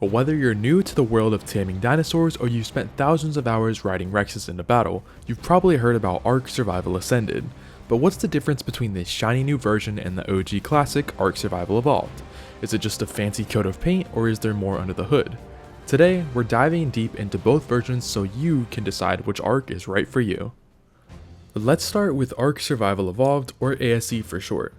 Whether you're new to the world of taming dinosaurs or you've spent thousands of hours riding Rexes into battle, you've probably heard about ARK Survival Ascended. But what's the difference between this shiny new version and the OG classic ARK Survival Evolved? Is it just a fancy coat of paint, or is there more under the hood? Today, we're diving deep into both versions so you can decide which ARK is right for you. Let's start with ARK Survival Evolved, or ASE for short.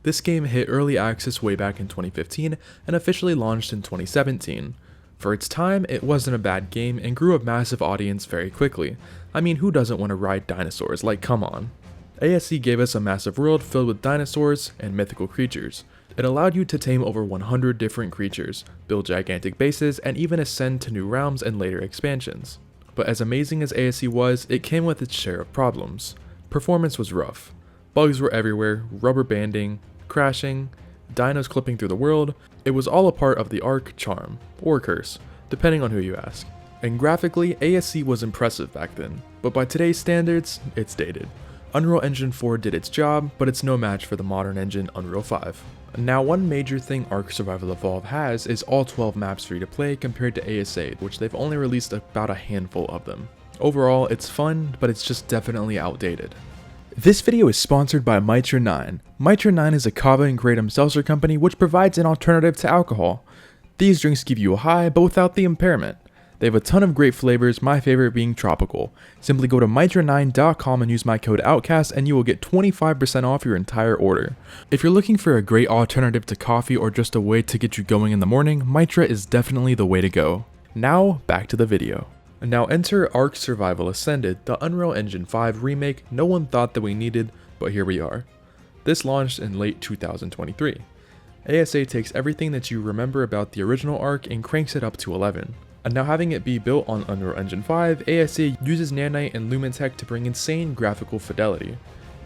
This game hit early access way back in 2015 and officially launched in 2017. For its time, it wasn't a bad game and grew a massive audience very quickly. I mean, who doesn't want to ride dinosaurs, like come on. ASE gave us a massive world filled with dinosaurs and mythical creatures. It allowed you to tame over 100 different creatures, build gigantic bases, and even ascend to new realms and later expansions. But as amazing as ASE was, it came with its share of problems. Performance was rough. Bugs were everywhere, rubber banding, crashing, dinos clipping through the world. It was all a part of the ARK charm, or curse, depending on who you ask. And graphically, ASE was impressive back then, but by today's standards, it's dated. Unreal Engine 4 did its job, but it's no match for the modern engine Unreal 5. Now, one major thing ARK Survival Evolved has is all 12 maps free to play compared to ASA, which they've only released about a handful of them. Overall, it's fun, but it's just definitely outdated. This video is sponsored by Mitra 9. Mitra 9 is a kava and kratom seltzer company which provides an alternative to alcohol. These drinks give you a high, but without the impairment. They have a ton of great flavors, my favorite being tropical. Simply go to mitra9.com and use my code OUTCAST and you will get 25% off your entire order. If you're looking for a great alternative to coffee or just a way to get you going in the morning, Mitra is definitely the way to go. Now, back to the video. Now enter ARK Survival Ascended, the Unreal Engine 5 remake no one thought that we needed, but here we are. This launched in late 2023. ASA takes everything that you remember about the original ARK and cranks it up to 11. And now having it be built on Unreal Engine 5, ASA uses Nanite and Lumen tech to bring insane graphical fidelity.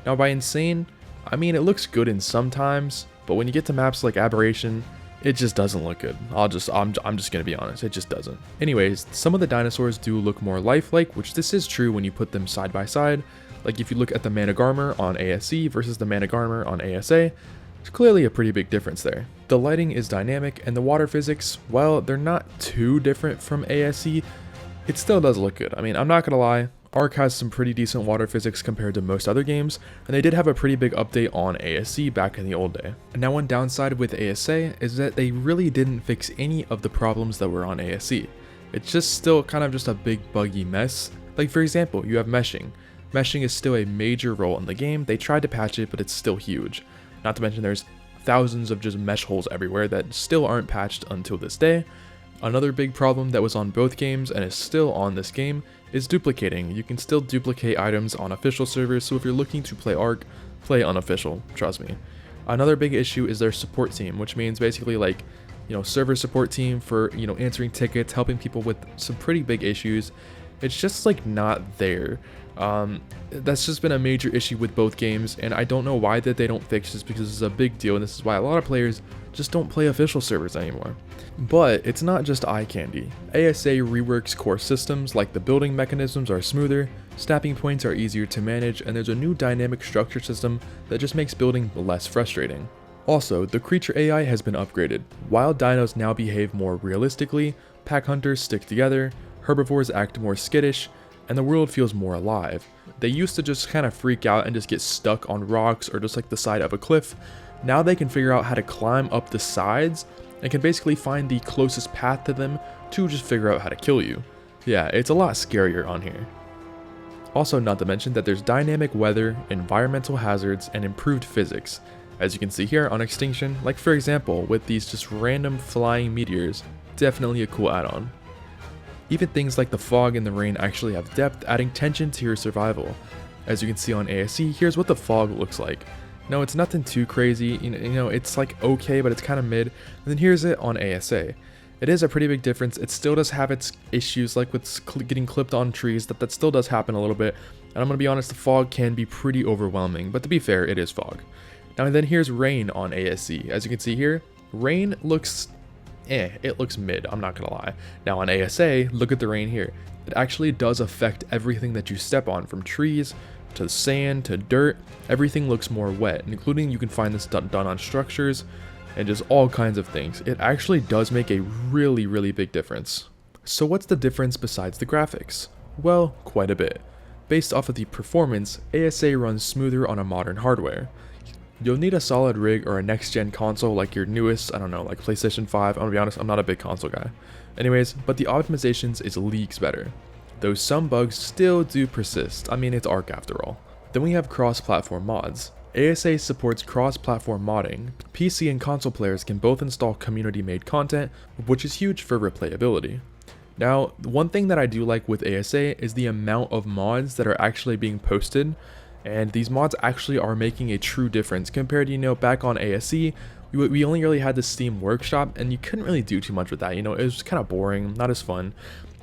Now by insane, I mean it looks good in some times, but when you get to maps like Aberration, it just doesn't look good. I'm just gonna be honest, it just doesn't. Anyways, some of the dinosaurs do look more lifelike, which this is true when you put them side by side. Like if you look at the Managarmr on ASE versus the Managarmr on ASA, there's clearly a pretty big difference there. The lighting is dynamic and the water physics, while they're not too different from ASE, it still does look good. I mean, I'm not gonna lie, ARK has some pretty decent water physics compared to most other games, and they did have a pretty big update on ASE back in the old day. And now one downside with ASA is that they really didn't fix any of the problems that were on ASE. It's just still kind of just a big buggy mess. Like for example, you have meshing. Meshing is still a major role in the game. They tried to patch it, but it's still huge. Not to mention there's thousands of just mesh holes everywhere that still aren't patched until this day. Another big problem that was on both games and is still on this game is duplicating. You can still duplicate items on official servers, so if you're looking to play ARK, play unofficial, trust me. Another big issue is their support team, which means basically like, server support team for, answering tickets, helping people with some pretty big issues. It's just like not there. That's just been a major issue with both games, and I don't know why that they don't fix this because it's a big deal, and this is why a lot of players just don't play official servers anymore. But it's not just eye candy. ASA reworks core systems like the building mechanisms are smoother, snapping points are easier to manage, and there's a new dynamic structure system that just makes building less frustrating. Also, the creature AI has been upgraded. Wild dinos now behave more realistically, pack hunters stick together, herbivores act more skittish, and the world feels more alive. They used to just kind of freak out and just get stuck on rocks or just like the side of a cliff. Now they can figure out how to climb up the sides and can basically find the closest path to them to just figure out how to kill you. Yeah, it's a lot scarier on here. Also, not to mention that there's dynamic weather, environmental hazards, and improved physics. As you can see here on Extinction, like for example with these just random flying meteors, definitely a cool add-on. Even things like the fog and the rain actually have depth, adding tension to your survival. As you can see on ASE, here's what the fog looks like. No, it's nothing too crazy, it's like okay, but it's kind of mid. And then here's it on ASA. It is a pretty big difference. It still does have its issues, like with getting clipped on trees, that still does happen a little bit. And I'm gonna be honest, the fog can be pretty overwhelming, but to be fair, it is fog. Now and then here's rain on ASE. As you can see here, rain looks it looks mid, I'm not gonna lie. Now on ASA, look at the rain here. It actually does affect everything that you step on, from trees to sand to dirt. Everything looks more wet, including you can find this done on structures. and just all kinds of things. It actually does make a really big difference. So what's the difference besides the graphics? Well, quite a bit. Based off of the performance, ASA runs smoother on a modern hardware. You'll need a solid rig or a next-gen console like your newest, I don't know, like PlayStation 5. I'm gonna be honest, I'm not a big console guy. Anyways, but the optimizations is leagues better. Though some bugs still do persist. I mean, it's ARK after all. Then we have cross-platform mods. ASA supports cross-platform modding. PC and console players can both install community-made content, which is huge for replayability. Now, one thing that I do like with ASA is the amount of mods that are actually being posted, and these mods actually are making a true difference compared to, back on ASE, we only really had the Steam Workshop, and you couldn't really do too much with that, it was kind of boring, not as fun.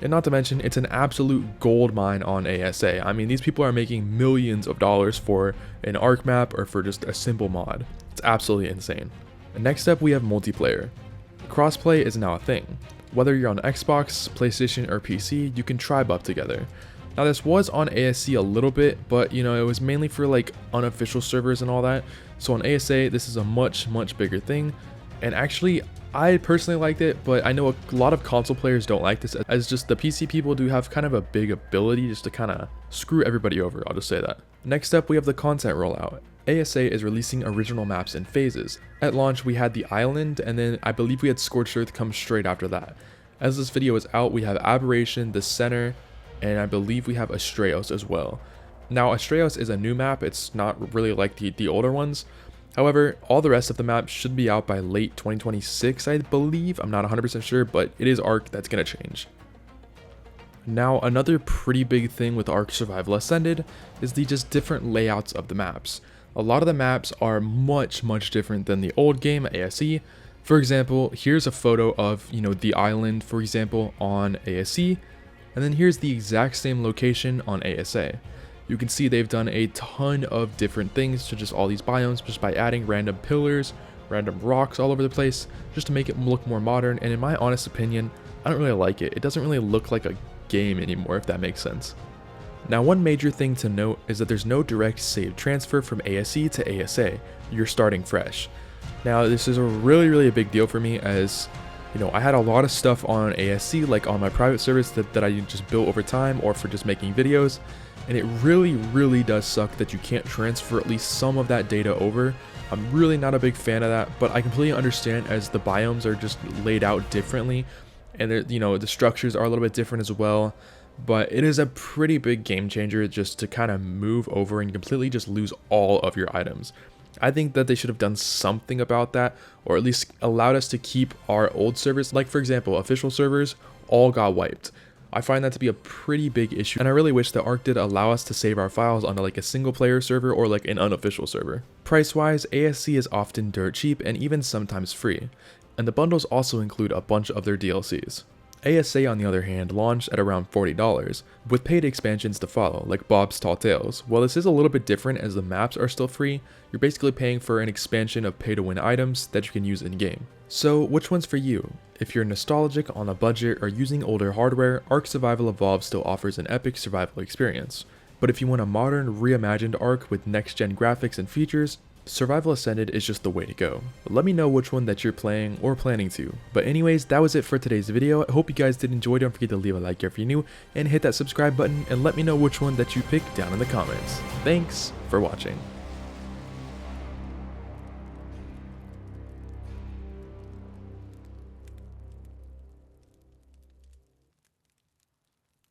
And not to mention, it's an absolute gold mine on ASA. I mean, these people are making millions of dollars for an ARK map or for just a simple mod. It's absolutely insane. And next up, we have multiplayer. Crossplay is now a thing. Whether you're on Xbox, PlayStation, or PC, you can tribe up together. Now this was on ASC a little bit, but it was mainly for like unofficial servers and all that. So on ASA, this is a much bigger thing. And actually, I personally liked it, but I know a lot of console players don't like this, as just the PC people do have kind of a big ability just to kind of screw everybody over, I'll just say that. Next up, we have the content rollout. ASA is releasing original maps in phases. At launch, we had the island, and then I believe we had Scorched Earth come straight after that. As this video is out, we have Aberration, the Center, and I believe we have Astraeos as well. Now, Astraeos is a new map, it's not really like the older ones. However, all the rest of the maps should be out by late 2026, I believe. I'm not 100% sure, but it is ARK that's going to change. Now, another pretty big thing with ARK Survival Ascended is the just different layouts of the maps. A lot of the maps are much different than the old game, ASE. For example, here's a photo of, the island, for example, on ASE, and then here's the exact same location on ASA. You can see they've done a ton of different things to just all these biomes just by adding random pillars, random rocks all over the place, just to make it look more modern, and in my honest opinion, I don't really like it. It doesn't really look like a game anymore, if that makes sense. Now, one major thing to note is that there's no direct save transfer from ASE to ASA. You're starting fresh. Now, this is a really big deal for me, as I had a lot of stuff on ASC, like on my private service that I just built over time or for just making videos, and it really does suck that you can't transfer at least some of that data over. I'm really not a big fan of that, but I completely understand, as the biomes are just laid out differently, and the structures are a little bit different as well. But it is a pretty big game changer just to kind of move over and completely just lose all of your items. I think that they should have done something about that, or at least allowed us to keep our old servers, like for example, official servers, all got wiped. I find that to be a pretty big issue, and I really wish that ARK did allow us to save our files onto like a single player server or like an unofficial server. Price wise, ASC is often dirt cheap and even sometimes free, and the bundles also include a bunch of their DLCs. ASA, on the other hand, launched at around $40, with paid expansions to follow, like Bob's Tall Tales. While this is a little bit different as the maps are still free, you're basically paying for an expansion of pay-to-win items that you can use in-game. So, which one's for you? If you're nostalgic, on a budget, or using older hardware, ARK Survival Evolved still offers an epic survival experience. But if you want a modern, reimagined ARK with next-gen graphics and features, Survival Ascended is just the way to go. Let me know which one that you're playing or planning to. But anyways, that was it for today's video. I hope you guys did enjoy. Don't forget to leave a like if you're new, and hit that subscribe button, and let me know which one that you picked down in the comments. Thanks for watching.